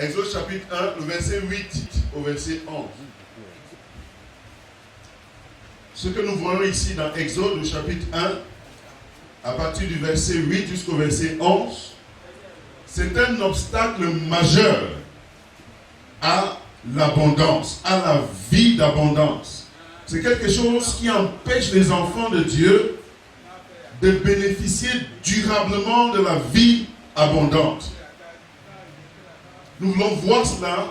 Exode chapitre 1, le verset 8 au verset 11. Ce que nous voyons ici dans Exode, le chapitre 1, à partir du verset 8 jusqu'au verset 11, c'est un obstacle majeur à l'abondance, à la vie d'abondance. C'est quelque chose qui empêche les enfants de Dieu de bénéficier durablement de la vie abondante. Nous voulons voir cela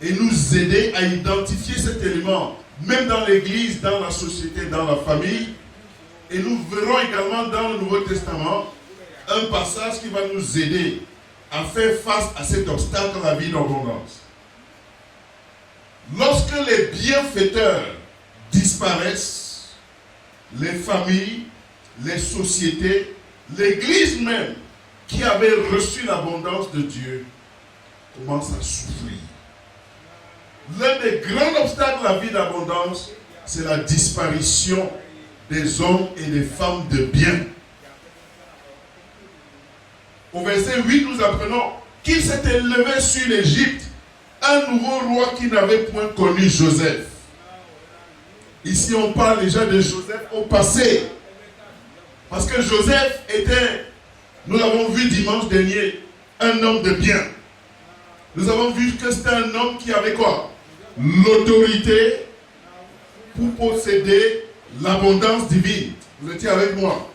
et nous aider à identifier cet élément, même dans l'église, dans la société, dans la famille. Et nous verrons également dans le Nouveau Testament un passage qui va nous aider à faire face à cet obstacle à la vie d'abondance. Lorsque les bienfaiteurs disparaissent, les familles, les sociétés, l'église même, qui avait reçu l'abondance de Dieu, commence à souffrir. L'un des grands obstacles à la vie d'abondance, c'est la disparition des hommes et des femmes de bien. Au verset 8, nous apprenons qu'il s'est élevé sur l'Égypte un nouveau roi qui n'avait point connu Joseph. Ici, on parle déjà de Joseph au passé. Parce que Joseph était, nous l'avons vu dimanche dernier, un homme de bien. Nous avons vu que c'était un homme qui avait quoi? L'autorité pour posséder l'abondance divine. Vous étiez avec moi?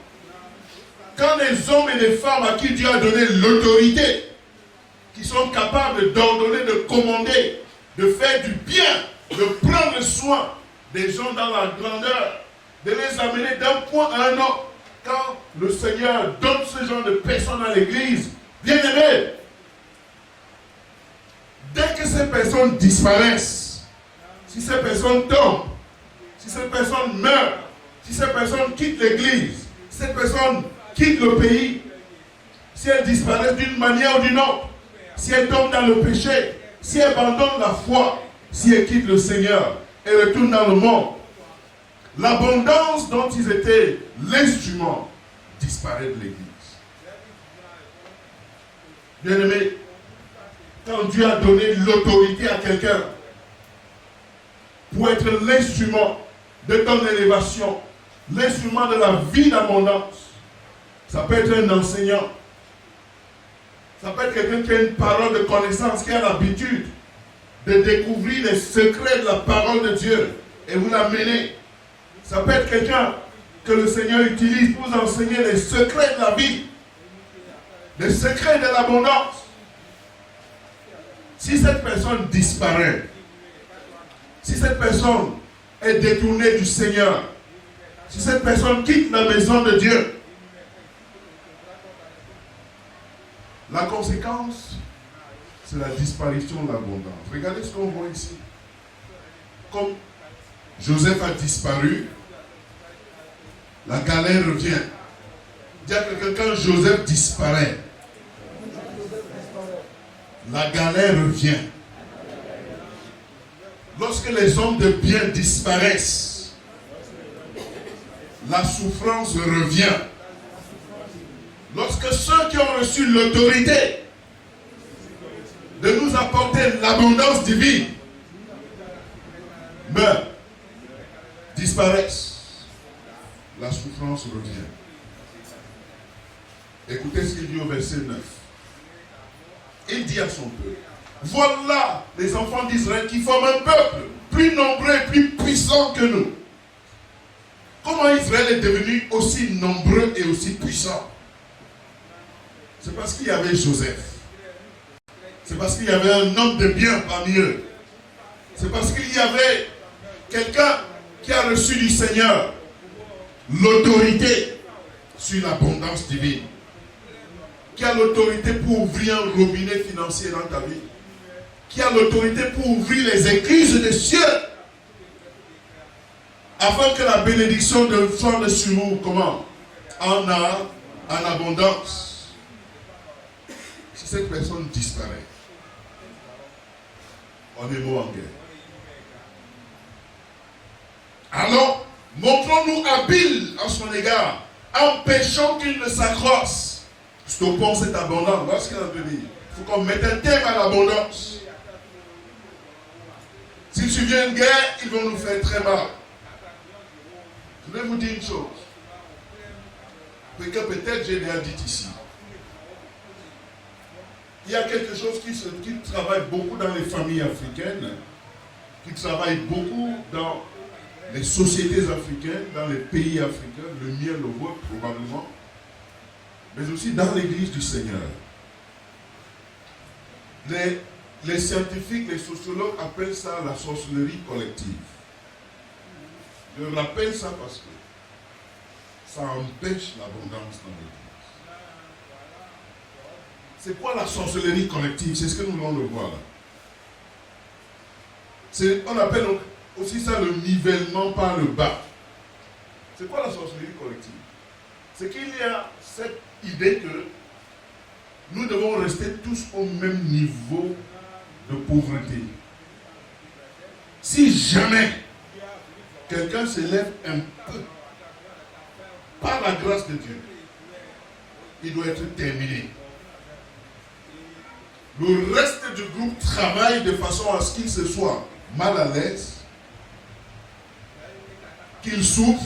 Quand les hommes et les femmes à qui Dieu a donné l'autorité, qui sont capables d'ordonner, de commander, de faire du bien, de prendre soin des gens dans la grandeur, de les amener d'un point à un autre, quand le Seigneur donne ce genre de personnes à l'église, bien aimé, dès que ces personnes disparaissent, si ces personnes tombent, si ces personnes meurent, si ces personnes quittent l'église, si ces personnes quittent le pays, si elles disparaissent d'une manière ou d'une autre, si elles tombent dans le péché, si elles abandonnent la foi, si elles quittent le Seigneur et retournent dans le monde, l'abondance dont ils étaient l'instrument disparaît de l'église. Bien-aimé, quand Dieu a donné l'autorité à quelqu'un pour être l'instrument de ton élévation, l'instrument de la vie d'abondance, ça peut être un enseignant, ça peut être quelqu'un qui a une parole de connaissance, qui a l'habitude de découvrir les secrets de la parole de Dieu et vous l'amener. Ça peut être quelqu'un que le Seigneur utilise pour vous enseigner les secrets de la vie, les secrets de l'abondance. Si cette personne disparaît, si cette personne est détournée du Seigneur, si cette personne quitte la maison de Dieu, la conséquence, c'est la disparition de l'abondance. Regardez ce qu'on voit ici. Comme Joseph a disparu, la galère revient. Dis à quelqu'un, quand Joseph disparaît, la galère revient. Lorsque les hommes de bien disparaissent, la souffrance revient. Lorsque ceux qui ont reçu l'autorité de nous apporter l'abondance divine meurent, disparaissent, la souffrance revient. Écoutez ce qu'il dit au verset 9. Il dit à son peuple, voilà les enfants d'Israël qui forment un peuple plus nombreux et plus puissant que nous. Comment Israël est devenu aussi nombreux et aussi puissant? C'est parce qu'il y avait Joseph. C'est parce qu'il y avait un homme de bien parmi eux. C'est parce qu'il y avait quelqu'un qui a reçu du Seigneur l'autorité sur l'abondance divine. Qui a l'autorité pour ouvrir un robinet financier dans ta vie. Qui a l'autorité pour ouvrir les écluses des cieux. Afin que la bénédiction de soit sur vous, comment? En abondance. Si cette personne disparaît, on est mort en guerre. Alors, montrons-nous habiles à son égard, empêchons qu'il ne s'accroisse. Stoppons cette abondance. Voilà ce qu'il a dit. Il faut qu'on mette un thème à l'abondance. S'il survient une guerre, ils vont nous faire très mal. Je vais vous dire une chose. Que peut-être j'ai déjà dit ici. Il y a quelque chose qui travaille beaucoup dans les familles africaines, qui travaille beaucoup dans les sociétés africaines, dans les pays africains, le mien, le vôtre probablement, mais aussi dans l'église du Seigneur. Les scientifiques, les sociologues appellent ça la sorcellerie collective. Je rappelle ça parce que ça empêche l'abondance dans l'église. C'est quoi la sorcellerie collective? C'est ce que nous allons le voir là. On appelle aussi ça le nivellement par le bas. C'est quoi la sorcellerie collective? C'est qu'il y a cette idée que nous devons rester tous au même niveau de pauvreté. Si jamais quelqu'un s'élève un peu par la grâce de Dieu, il doit être terminé. Le reste du groupe travaille de façon à ce qu'il se soit mal à l'aise, qu'il souffre,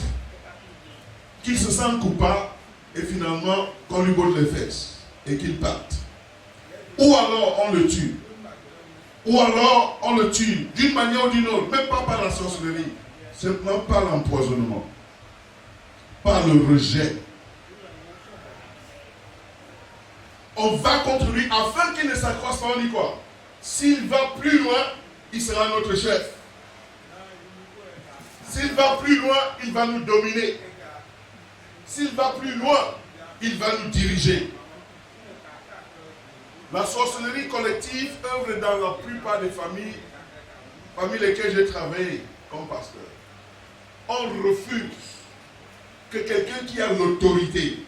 qu'il se sente coupable et finalement qu'on lui botte les fesses et qu'il parte. Ou alors on le tue. Ou alors on le tue d'une manière ou d'une autre, même pas par la sorcellerie, simplement par l'empoisonnement, par le rejet. On va contre lui afin qu'il ne s'accroisse pas. On dit quoi? S'il va plus loin, il sera notre chef. S'il va plus loin, il va nous dominer. S'il va plus loin, il va nous diriger. La sorcellerie collective œuvre dans la plupart des familles parmi lesquelles j'ai travaillé comme pasteur. On refuse que quelqu'un qui a l'autorité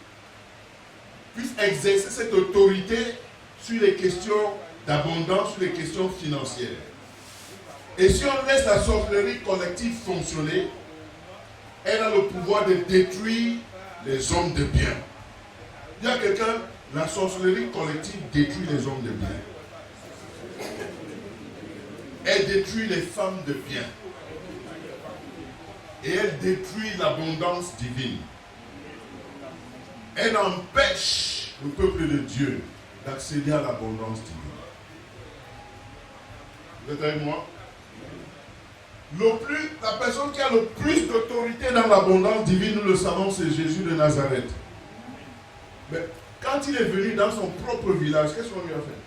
puisse exercer cette autorité sur les questions d'abondance, sur les questions financières. Et si on laisse la sorcellerie collective fonctionner, elle a le pouvoir de détruire les hommes de bien. Il y a quelqu'un, la sorcellerie collective détruit les hommes de bien. Elle détruit les femmes de bien. Et elle détruit l'abondance divine. Elle empêche le peuple de Dieu d'accéder à l'abondance divine. Vous êtes avec moi? La personne qui a le plus d'autorité dans l'abondance divine, nous le savons, c'est Jésus de Nazareth. Mais quand il est venu dans son propre village, qu'est-ce qu'on lui a fait?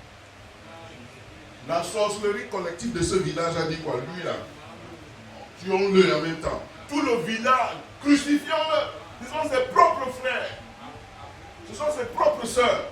La sorcellerie collective de ce village a dit quoi? Lui là, tuons-le en même temps. Tout le village, crucifions-le. Ce sont ses propres frères. Ce sont ses propres sœurs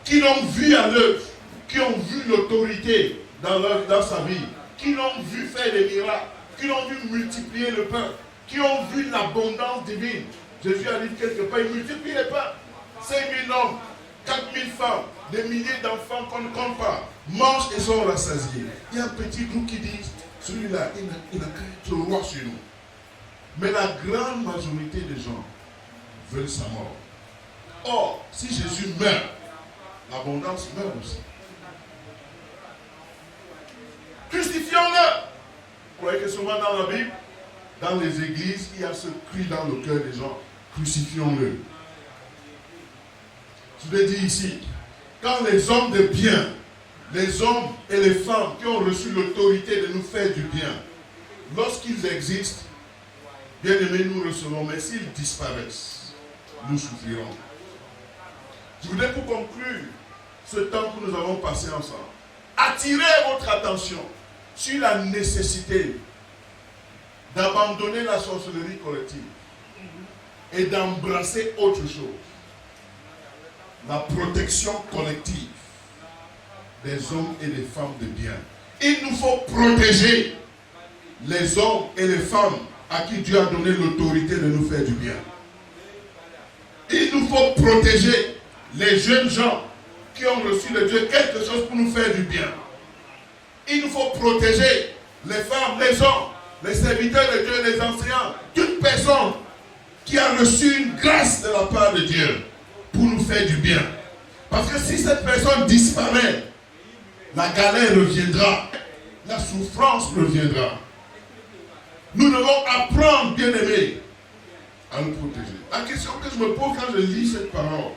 qui l'ont vu à l'œuvre, qui ont vu l'autorité dans sa vie, qui l'ont vu faire des miracles, qui l'ont vu multiplier le pain, qui ont vu l'abondance divine. Jésus arrive quelque part, il multiplie les pains. 5000 hommes, 4000 femmes, des milliers d'enfants qu'on ne compte pas, mangent et sont rassasiés. Il y a un petit groupe qui dit, celui-là, il n'a qu'à être roi sur nous. Mais la grande majorité des gens veulent sa mort. Or, si Jésus meurt, l'abondance meurt aussi. Crucifions-le. Vous voyez que souvent dans la Bible, dans les églises, il y a ce cri dans le cœur des gens, crucifions-le. Je l'ai dit ici, quand les hommes de bien, les hommes et les femmes qui ont reçu l'autorité de nous faire du bien, lorsqu'ils existent, bien aimés, nous recevons, mais s'ils disparaissent, nous souffrirons. Je voudrais pour conclure ce temps que nous avons passé ensemble, attirer votre attention sur la nécessité d'abandonner la sorcellerie collective et d'embrasser autre chose. La protection collective des hommes et des femmes de bien. Il nous faut protéger les hommes et les femmes à qui Dieu a donné l'autorité de nous faire du bien. Il nous faut protéger les jeunes gens qui ont reçu de Dieu quelque chose pour nous faire du bien. Il nous faut protéger les femmes, les hommes, les serviteurs de Dieu, les enseignants, toute personne qui a reçu une grâce de la part de Dieu pour nous faire du bien. Parce que si cette personne disparaît, La galère reviendra. La souffrance reviendra. Nous devons apprendre, bien-aimés, à nous protéger. La question que je me pose quand je lis cette parole,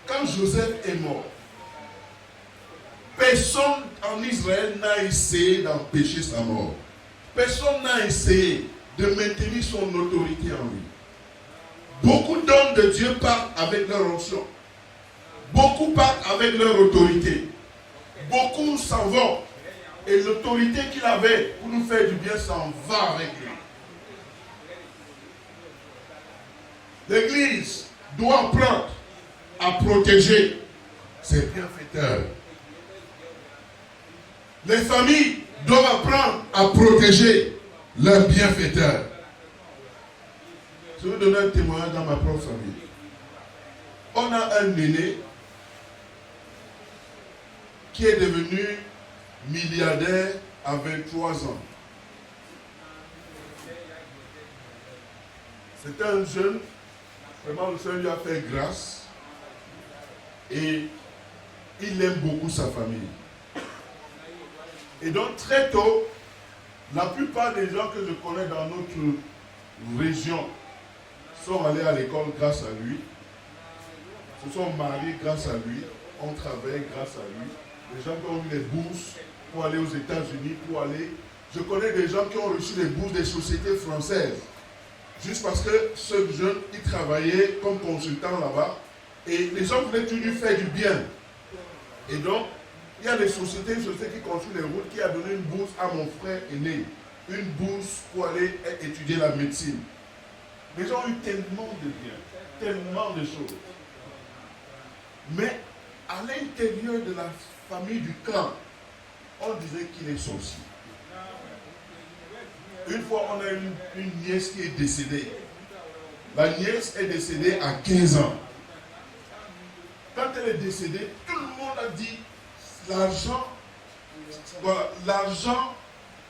quand Joseph est mort, personne en Israël n'a essayé d'empêcher sa mort. Personne n'a essayé de maintenir son autorité en lui. Beaucoup d'hommes de Dieu partent avec leur onction. Beaucoup partent avec leur autorité. Beaucoup s'en vont. Et l'autorité qu'il avait pour nous faire du bien s'en va avec lui. L'Église doit apprendre à protéger ses bienfaiteurs. Les familles doivent apprendre à protéger leurs bienfaiteurs. Je vais vous donner un témoignage dans ma propre famille. On a un aîné qui est devenu milliardaire à 23 ans. C'était un jeune, vraiment le Seigneur lui a fait grâce et il aime beaucoup sa famille. Et donc très tôt, la plupart des gens que je connais dans notre région sont allés à l'école grâce à lui, se sont mariés grâce à lui, ont travaillé grâce à lui. Les gens qui ont eu les bourses pour aller aux États-Unis, pour aller... Je connais des gens qui ont reçu les bourses des sociétés françaises. Juste parce que ce jeune, il travaillait comme consultant là-bas. Et les gens voulaient toujours lui faire du bien. Et donc, il y a des sociétés, une société qui construit les routes, qui a donné une bourse à mon frère aîné. Une bourse pour aller étudier la médecine. Les gens ont eu tellement de bien, tellement de choses. Mais à l'intérieur de la famille du clan, on disait qu'il est sorcier. Une fois, on a une nièce qui est décédée. La nièce est décédée à 15 ans. Quand elle est décédée, tout le monde a dit l'argent, voilà, l'argent,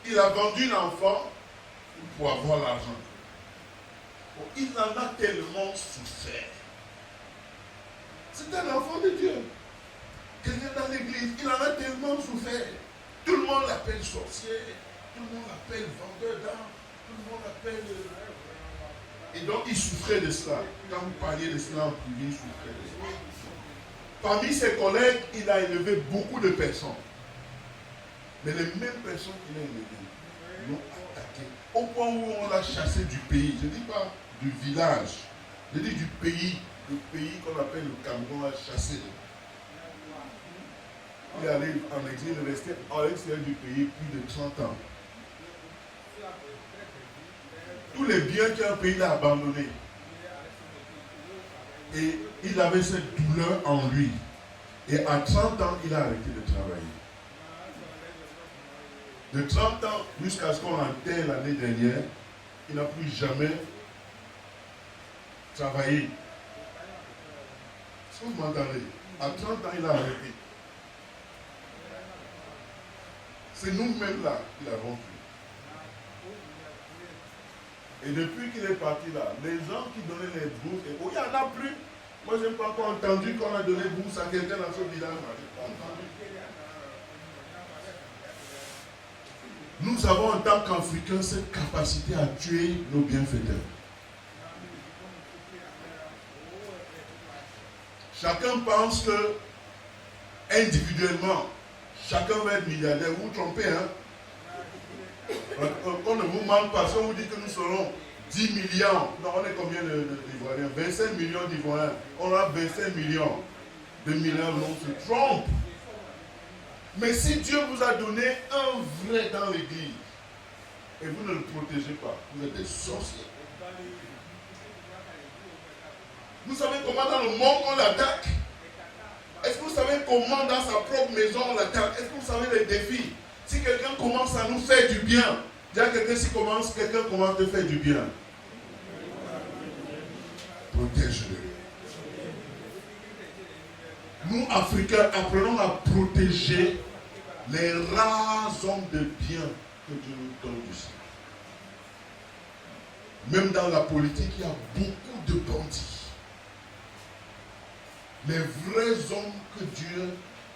il a vendu l'enfant pour avoir l'argent. Bon, il en a tellement souffert. C'est un enfant de Dieu. Quelqu'un dans l'église, il en a tellement souffert. Tout le monde l'appelle sorcier, tout le monde l'appelle vendeur d'armes, tout le monde l'appelle... Et donc il souffrait de cela. Quand vous parliez de cela en privé, il souffrait de cela. Parmi ses collègues, il a élevé beaucoup de personnes. Mais les mêmes personnes qu'il a élevées l'ont attaqué. Au point où on l'a chassé du pays. Je ne dis pas du village. Je dis du pays. Le pays qu'on appelle le Cameroun l'a chassé. Il est allé en exil, il est resté à l'extérieur du pays plus de 30 ans. Tous les biens qu'un pays l'a abandonné. Et il avait cette douleur en lui. Et à 30 ans, il a arrêté de travailler. De 30 ans jusqu'à ce qu'on l'enterre l'année dernière, il n'a plus jamais travaillé. Est-ce que vous m'entendez? À 30 ans, il a arrêté. C'est nous-mêmes là qui l'avons tué. Et depuis qu'il est parti là, les gens qui donnaient les bourses, il n'y en a plus. Moi, je n'ai pas encore entendu qu'on a donné bourse à quelqu'un dans ce village. Je n'ai pas entendu. Nous avons en tant qu'Africains cette capacité à tuer nos bienfaiteurs. Chacun pense que individuellement, chacun va être milliardaire. Vous vous trompez, hein? On ne vous manque pas. Si on vous dit que nous serons 10 millions, non, on est combien d'Ivoiriens? 25 millions d'Ivoiriens. On a 25 millions de milliards, on se trompe. Mais si Dieu vous a donné un vrai dans l'église, et vous ne le protégez pas, vous êtes des sorciers. Vous savez comment dans le monde on l'attaque? Est-ce que vous savez comment dans sa propre maison on l'attaque? Est-ce que vous savez les défis? Si quelqu'un commence à nous faire du bien, dis à quelqu'un si quelqu'un commence à te faire du bien, protège-le. Nous, Africains, apprenons à protéger les rares hommes de bien que Dieu nous donne du ciel. Même dans la politique, il y a beaucoup de bandits. Les vrais hommes que Dieu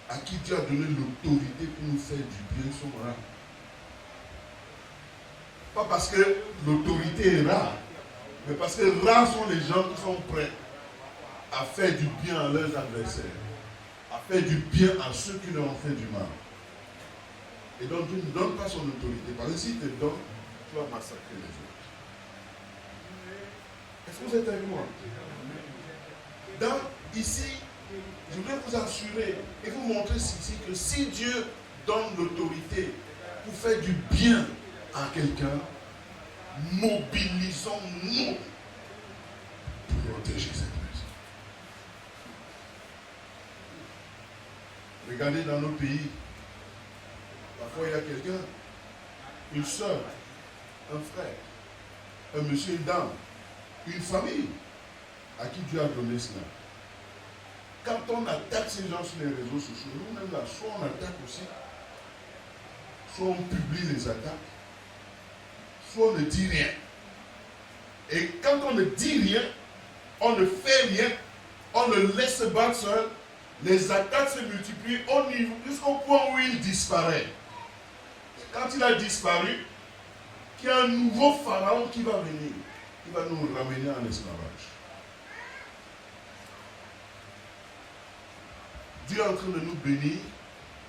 à qui Dieu a donné l'autorité pour nous faire du bien sont rares. Pas parce que l'autorité est rare, mais parce que rares sont les gens qui sont prêts à faire du bien à leurs adversaires, à faire du bien à ceux qui leur ont fait du mal. Et donc Dieu ne donne pas son autorité. Parce que s'il te donne, tu vas massacrer les autres. Est-ce que vous êtes avec moi? Donc, ici, je voulais vous assurer et vous montrer ici que si Dieu donne l'autorité pour faire du bien à quelqu'un, mobilisons-nous pour protéger cette personne. Regardez dans nos pays, parfois il y a quelqu'un, une soeur, un frère, un monsieur, une dame, une famille à qui Dieu a donné cela. Quand on attaque ces gens sur les réseaux sociaux, nous-mêmes là, soit on attaque aussi, soit on publie les attaques, soit on ne dit rien. Et quand on ne dit rien, on ne fait rien, on le laisse se battre seul, les attaques se multiplient jusqu'au point où il disparaît. Quand il a disparu, il y a un nouveau pharaon qui va venir, qui va nous ramener en esclavage. Dieu est en train de nous bénir,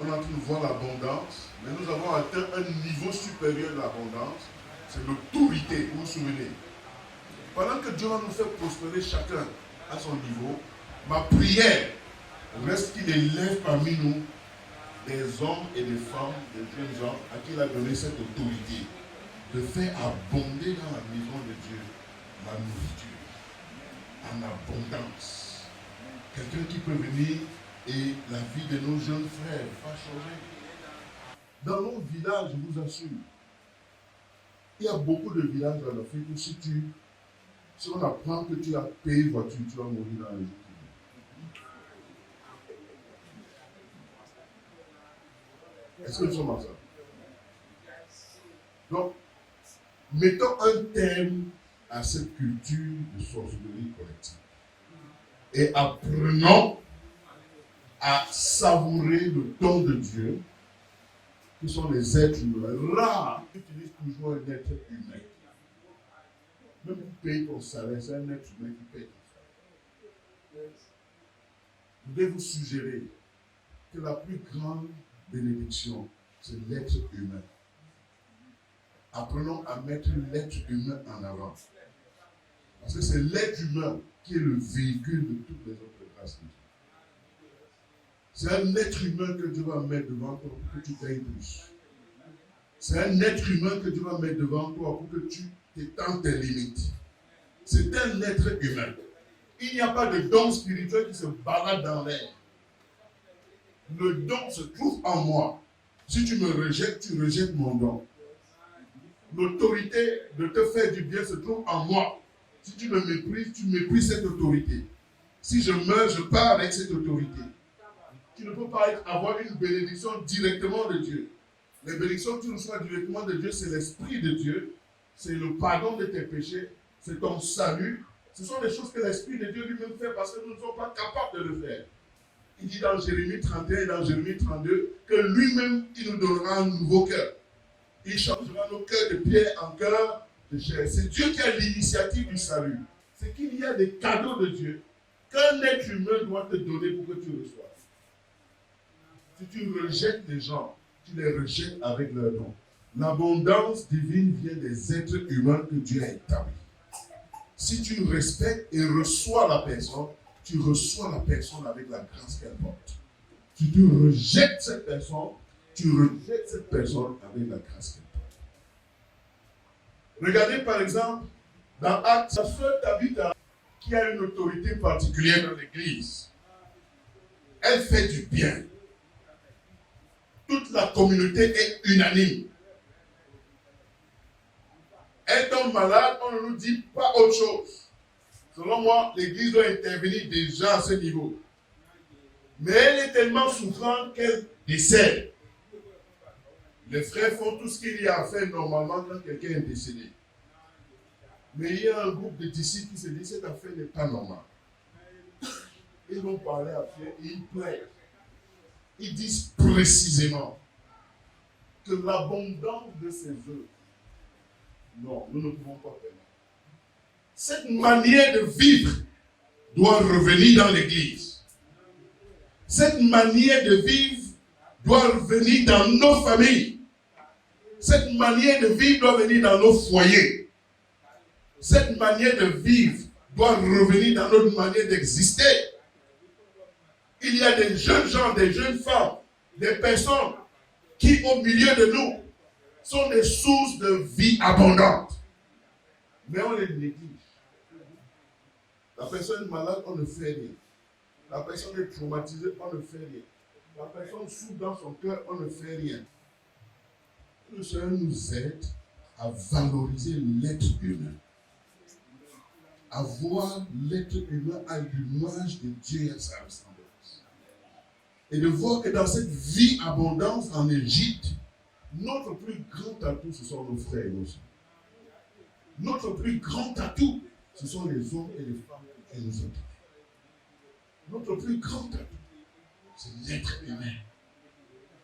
on est en train de voir l'abondance, mais nous avons atteint un niveau supérieur de l'abondance, c'est l'autorité, vous vous souvenez. Pendant que Dieu va nous faire prospérer chacun à son niveau, ma prière reste qu'il élève parmi nous des hommes et des femmes, des jeunes gens à qui il a donné cette autorité de faire abonder dans la maison de Dieu la nourriture en abondance. Quelqu'un qui peut venir et la vie de nos jeunes frères va changer. Dans nos villages, je vous assure, il y a beaucoup de villages dans l'Afrique où si on apprend que tu as payé une voiture, tu vas mourir dans les jours qui viennent. Est-ce que nous sommes ensemble? Donc, mettons un terme à cette culture de sorcellerie collective. Et apprenons à savourer le don de Dieu, qui sont les êtres humains. Là, on utilise toujours un être humain. Même pour payer ton salaire, c'est un être humain qui paye ton salaire. Je voulais vous suggérer que la plus grande bénédiction, c'est l'être humain. Apprenons à mettre l'être humain en avant. Parce que c'est l'être humain qui est le véhicule de toutes les autres grâces de Dieu. C'est un être humain que Dieu va mettre devant toi pour que tu gagnes plus. C'est un être humain que Dieu va mettre devant toi pour que tu étends tes limites. C'est un être humain. Il n'y a pas de don spirituel qui se balade dans l'air. Le don se trouve en moi. Si tu me rejettes, tu rejettes mon don. L'autorité de te faire du bien se trouve en moi. Si tu me méprises, tu méprises cette autorité. Si je meurs, je pars avec cette autorité. Tu ne peux pas avoir une bénédiction directement de Dieu. Les bénédictions que tu reçois directement de Dieu, c'est l'Esprit de Dieu. C'est le pardon de tes péchés. C'est ton salut. Ce sont des choses que l'Esprit de Dieu lui-même fait parce que nous ne sommes pas capables de le faire. Il dit dans Jérémie 31 et dans Jérémie 32 que lui-même, il nous donnera un nouveau cœur. Il changera nos cœurs de pierre en cœur de chair. C'est Dieu qui a l'initiative du salut. C'est qu'il y a des cadeaux de Dieu qu'un être humain doit te donner pour que tu reçoives. Si tu rejettes les gens, tu les rejettes avec leur nom. L'abondance divine vient des êtres humains que Dieu a établis. Si tu respectes et reçois la personne, tu reçois la personne avec la grâce qu'elle porte. Si tu rejettes cette personne, tu rejettes cette personne avec la grâce qu'elle porte. Regardez par exemple, dans Actes, la sœur Tabitha, qui a une autorité particulière dans l'église, elle fait du bien. Toute la communauté est unanime. Elle tombe malade, on ne nous dit pas autre chose. Selon moi, l'église doit intervenir déjà à ce niveau. Mais elle est tellement souffrante qu'elle décède. Les frères font tout ce qu'il y a à faire normalement quand quelqu'un est décédé. Mais il y a un groupe de disciples qui se dit cette affaire n'est pas normale. Ils vont parler à Pierre et ils plaident. ils disent précisément que l'abondance de ces œuvres, non, nous ne pouvons pas permettre. Cette manière de vivre doit revenir dans l'Église. Cette manière de vivre doit revenir dans nos familles. Cette manière de vivre doit venir dans nos foyers. Cette manière de vivre doit revenir dans notre manière d'exister. Il y a des jeunes gens, des jeunes femmes, des personnes qui, au milieu de nous, sont des sources de vie abondante. Mais on les néglige. La personne est malade, on ne fait rien. La personne est traumatisée, on ne fait rien. La personne souffre dans son cœur, on ne fait rien. Le Seigneur nous aide à valoriser l'être humain. À voir l'être humain à l'image de Dieu et à sa ressemblance. Et de voir que dans cette vie abondante en Égypte, notre plus grand atout, ce sont nos frères et nos sœurs. Notre plus grand atout, ce sont les hommes et les femmes et nous autres. Notre plus grand atout, c'est l'être humain.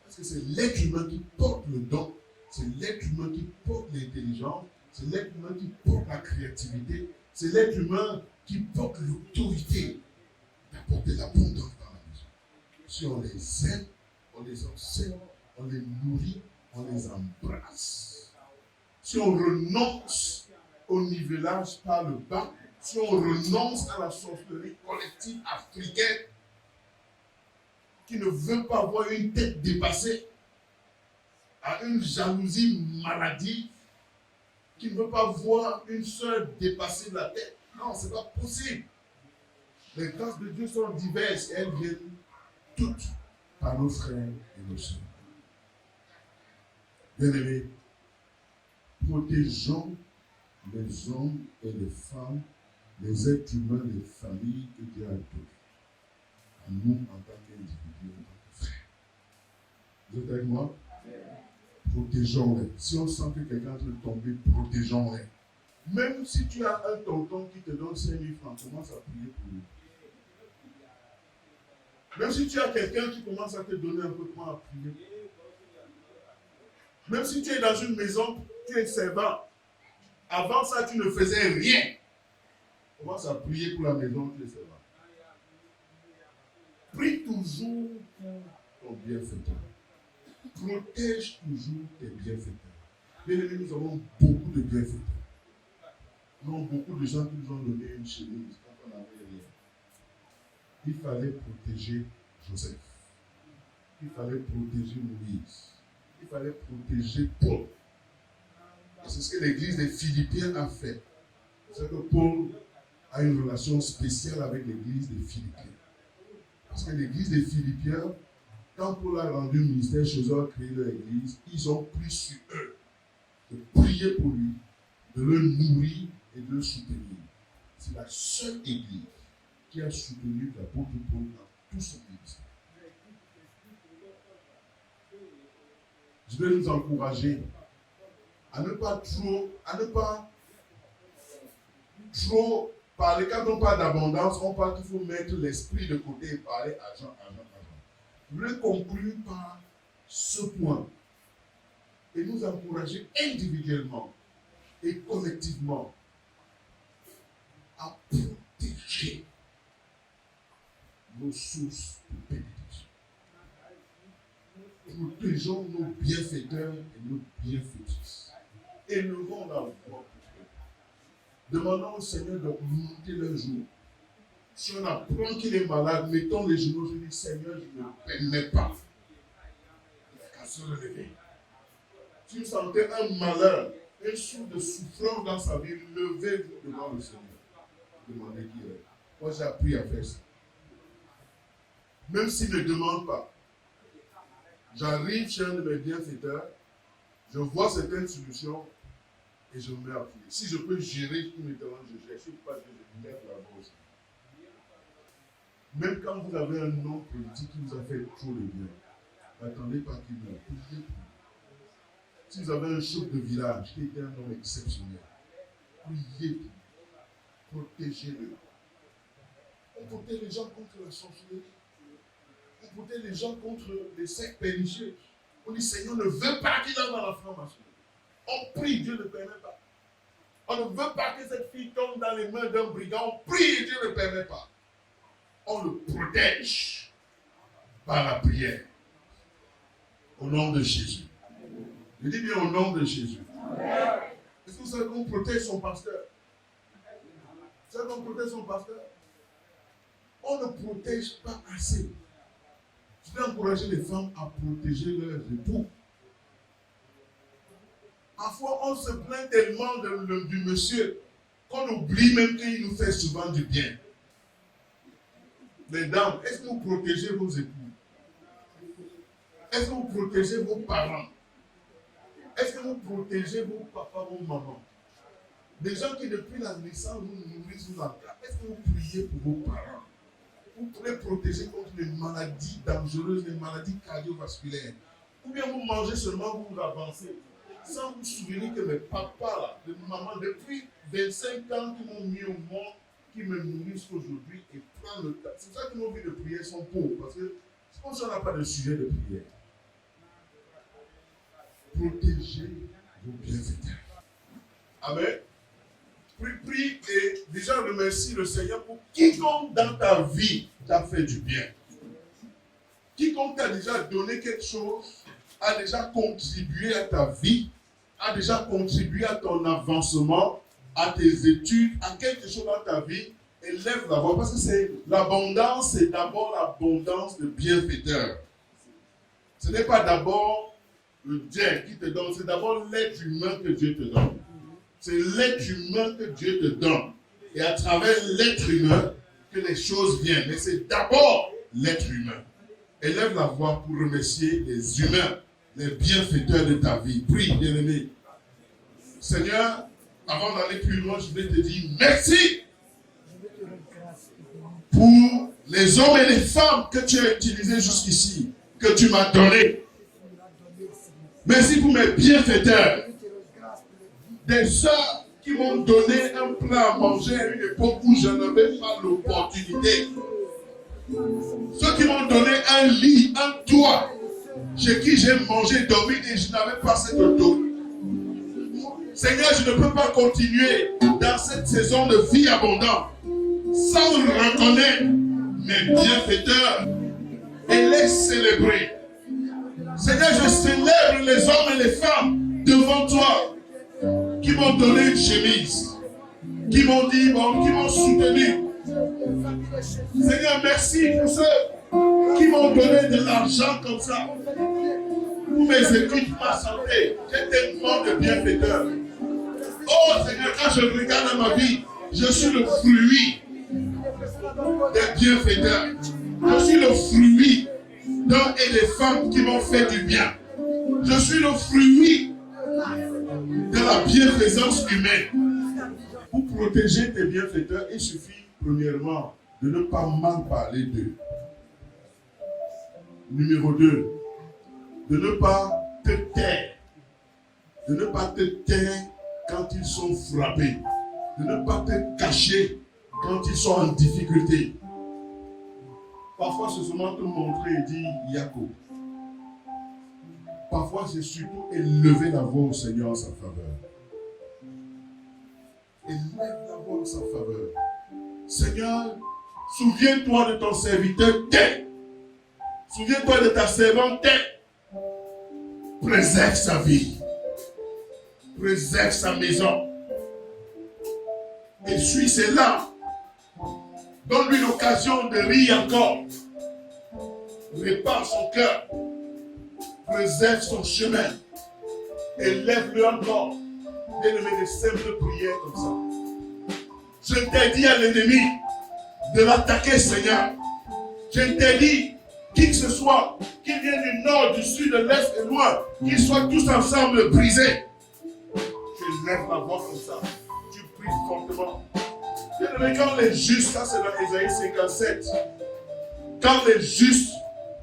Parce que c'est l'être humain qui porte le don, c'est l'être humain qui porte l'intelligence, c'est l'être humain qui porte la créativité, c'est l'être humain qui porte l'autorité d'apporter l'abondance dans la maison. Si on les aime, on les enseigne, on les nourrit, on les embrasse. Si on renonce au nivellage par le bas, si on renonce à la sorcellerie collective africaine qui ne veut pas avoir une tête dépassée, à une jalousie maladive, qui ne veut pas voir une sœur dépasser la tête. Non, ce n'est pas possible. Les grâces de Dieu sont diverses et elles viennent toutes par nos frères et nos sœurs. Bien-aimés, protégeons les hommes et les femmes, les êtres humains, les familles que Dieu a donnés. À nous, en tant qu'individus, en tant que frères. Vous êtes avec moi? Protégeons-les. Si on sent que quelqu'un est en train de tomber, protégeons-les. Même si tu as un tonton qui te donne 5 000 francs, commence à prier pour lui. Même si tu as quelqu'un qui commence à te donner un peu de temps à prier. Même si tu es dans une maison, tu es servant. Avant ça, tu ne faisais rien. Commence à prier pour la maison, tu es servant. Prie toujours pour ton bienfaiteur. Protège toujours tes bienfaiteurs. Bien aimés, nous avons beaucoup de bienfaiteurs. Nous avons beaucoup de gens qui nous ont donné une chemise quand on n'avait rien. Il fallait protéger Joseph. Il fallait protéger Moïse. Il fallait protéger Paul. Et c'est ce que l'église des Philippiens a fait. C'est que Paul a une relation spéciale avec l'église des Philippiens. Parce que l'église des Philippiens, quand Paul a rendu le ministère chez eux, a créé leur église, ils ont pris sur eux de prier pour lui, de le nourrir et de le soutenir. C'est la seule église qui a soutenu l'apôtre Paul dans tout son ministère. Je vais nous encourager à ne pas trop parler. Quand on parle d'abondance, on parle qu'il faut mettre l'esprit de côté et parler argent. Je voulais conclure par ce point et nous encourager individuellement et collectivement à protéger nos sources de bénédiction. Protégeons nos bienfaiteurs et nos bienfaitrices. Élevons la voix pour eux. Demandons au Seigneur d'augmenter leur jour. Si on apprend qu'il est malade, mettons les genoux, je dis Seigneur, je ne permets pas. Il n'a qu'à se relever. Si vous sentez un malheur, une source de souffrance dans sa vie, levez-vous devant le Seigneur. Demandez qui il est. Moi, j'ai appris à faire ça. Même s'il ne demande pas. J'arrive chez un de mes bienfaiteurs, je vois certaines solutions et je me mets à prier. Si je peux gérer tout mes talents, je gère. Si je ne peux pas, je mets la voix aussi. Même quand vous avez un homme politique qui vous a fait trop de bien, n'attendez pas qu'il meure. Priez pour lui. Si vous avez un chef de village qui était un homme exceptionnel, priez pour lui. Protégez-le. On protège les gens contre la sorcellerie. On protège les gens contre les sectes pernicieux. On dit, Seigneur ne veut pas qu'il aille dans la franc-maçonnerie. On prie, Dieu ne permet pas. On ne veut pas que cette fille tombe dans les mains d'un brigand. On prie et Dieu ne permet pas. On le protège par la prière. Au nom de Jésus. Je dis bien au nom de Jésus. Est-ce que vous savez qu'on protège son pasteur? Vous savez qu'on protège son pasteur? On ne protège pas assez. Je vais encourager les femmes à protéger leurs époux. Parfois, on se plaint tellement du monsieur qu'on oublie même qu'il nous fait souvent du bien. Les dames, est-ce que vous protégez vos époux? Est-ce que vous protégez vos parents? Est-ce que vous protégez vos papas, vos mamans? Des gens qui depuis la naissance vous nourrissent, vous encadrent. Est-ce que vous priez pour vos parents? Vous pouvez protéger contre les maladies dangereuses, les maladies cardiovasculaires. Ou bien vous mangez seulement, vous avancez. Sans vous souvenir que mes papas, là, mes mamans, depuis 25 ans qui m'ont mis au monde, qui me nourrissent aujourd'hui et prennent le temps. C'est pour ça que nos vies de prière sont pauvres. Parce que c'est comme ça qu'on n'a pas de sujet de prière. Protégez vos bienfaiteurs. Amen. Prie et déjà remercie le Seigneur pour quiconque dans ta vie t'a fait du bien. Quiconque t'a déjà donné quelque chose, a déjà contribué à ta vie, a déjà contribué à ton avancement, à tes études, à quelque chose dans ta vie, élève la voix. Parce que c'est l'abondance, c'est d'abord l'abondance de bienfaiteurs. Ce n'est pas d'abord le Dieu qui te donne, c'est d'abord l'être humain que Dieu te donne. C'est l'être humain que Dieu te donne. Et à travers l'être humain que les choses viennent. Mais c'est d'abord l'être humain. Élève la voix pour remercier les humains, les bienfaiteurs de ta vie. Prie, bien-aimé. Seigneur, avant d'aller plus loin, je vais te dire merci pour les hommes et les femmes que tu as utilisés jusqu'ici, que tu m'as donnés. Merci pour mes bienfaiteurs. Des sœurs qui m'ont donné un plat à manger à une époque où je n'avais pas l'opportunité. Ceux qui m'ont donné un lit, un toit, chez qui j'ai mangé, dormi et je n'avais pas cette auto. Seigneur, je ne peux pas continuer dans cette saison de vie abondante sans reconnaître mes bienfaiteurs et les célébrer. Seigneur, je célèbre les hommes et les femmes devant toi qui m'ont donné une chemise, qui m'ont dit, qui m'ont soutenu. Seigneur, merci pour ceux qui m'ont donné de l'argent comme ça. Pour mes études, ma santé, j'ai tellement de bienfaiteurs. Oh Seigneur, quand je regarde dans ma vie, je suis le fruit des bienfaiteurs. Je suis le fruit d'hommes et des femmes qui m'ont fait du bien. Je suis le fruit de la bienfaisance humaine. Pour protéger tes bienfaiteurs, il suffit premièrement de ne pas mal parler d'eux. Numéro 2, de ne pas te taire. De ne pas te taire quand ils sont frappés. De ne pas te cacher quand ils sont en difficulté. Parfois, c'est seulement te montrer et dire Yako. Parfois, c'est surtout élever la voix au Seigneur en sa faveur. Élève la voix en sa faveur. Seigneur, souviens-toi de ton serviteur, tais. Souviens-toi de ta servante, tais. Préserve sa vie. Préserve sa maison. Et suis ses larmes. Donne-lui l'occasion de rire encore. Répare son cœur. Préserve son chemin. Élève-le encore. Bien-aimé, des simples prières comme ça. Je t'interdis à l'ennemi de l'attaquer, Seigneur. Je t'interdis, qui que ce soit, qu'il vienne du nord, du sud, de l'est et loin, qu'ils soient tous ensemble brisés. Tu lèves la voix comme ça. Tu pries fortement. Bien-aimé, quand les justes, ça c'est dans Ésaïe 57, quand les justes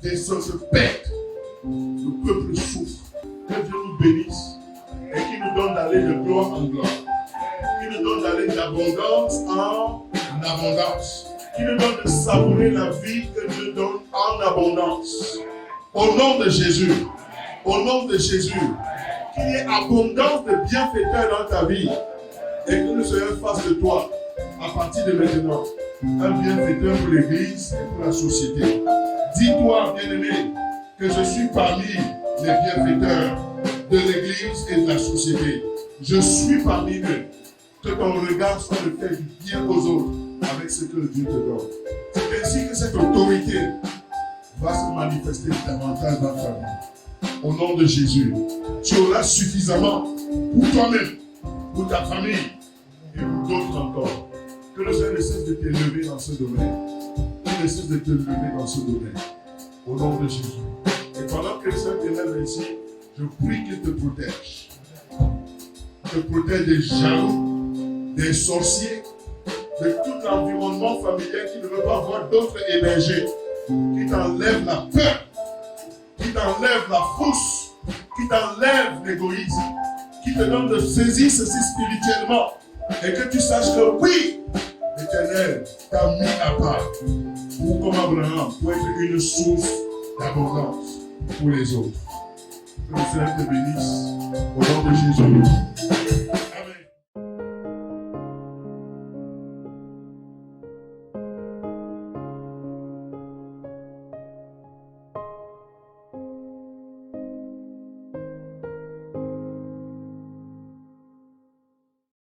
se perdent, le peuple souffre. Que Dieu nous bénisse et qu'il nous donne d'aller de gloire en gloire. Qu'il nous donne d'aller d'abondance en abondance. Qu'il nous donne de savourer la vie que Dieu donne en abondance. Au nom de Jésus. Au nom de Jésus. Qu'il y ait abondance de bienfaiteurs dans ta vie. Et que le Seigneur fasse de toi, à partir de maintenant, un bienfaiteur pour l'Église et pour la société. Dis-toi, bien-aimé, que je suis parmi les bienfaiteurs de l'Église et de la société. Je suis parmi eux. Que ton regard soit de faire du bien aux autres avec ce que Dieu te donne. C'est ainsi que cette autorité va se manifester davantage dans ta vie. Au nom de Jésus, tu auras suffisamment pour toi-même, pour ta famille et pour d'autres encore. Que le Seigneur ne cesse de t'élever dans ce domaine. Qu'il ne cesse de t'élever dans ce domaine. Au nom de Jésus. Et pendant que le Seigneur t'élève ici, je prie qu'il te protège. Te protège des jaloux, des sorciers, de tout l'environnement familial qui ne veut pas voir d'autres émerger, qui t'enlève la peur, qui t'enlève la frousse, qui t'enlève l'égoïsme, qui te donne de saisir ceci spirituellement, et que tu saches que oui, l'Éternel t'a mis à part, pour comme Abraham, pour être une source d'abondance pour les autres. Que le Seigneur te bénisse, au nom de Jésus.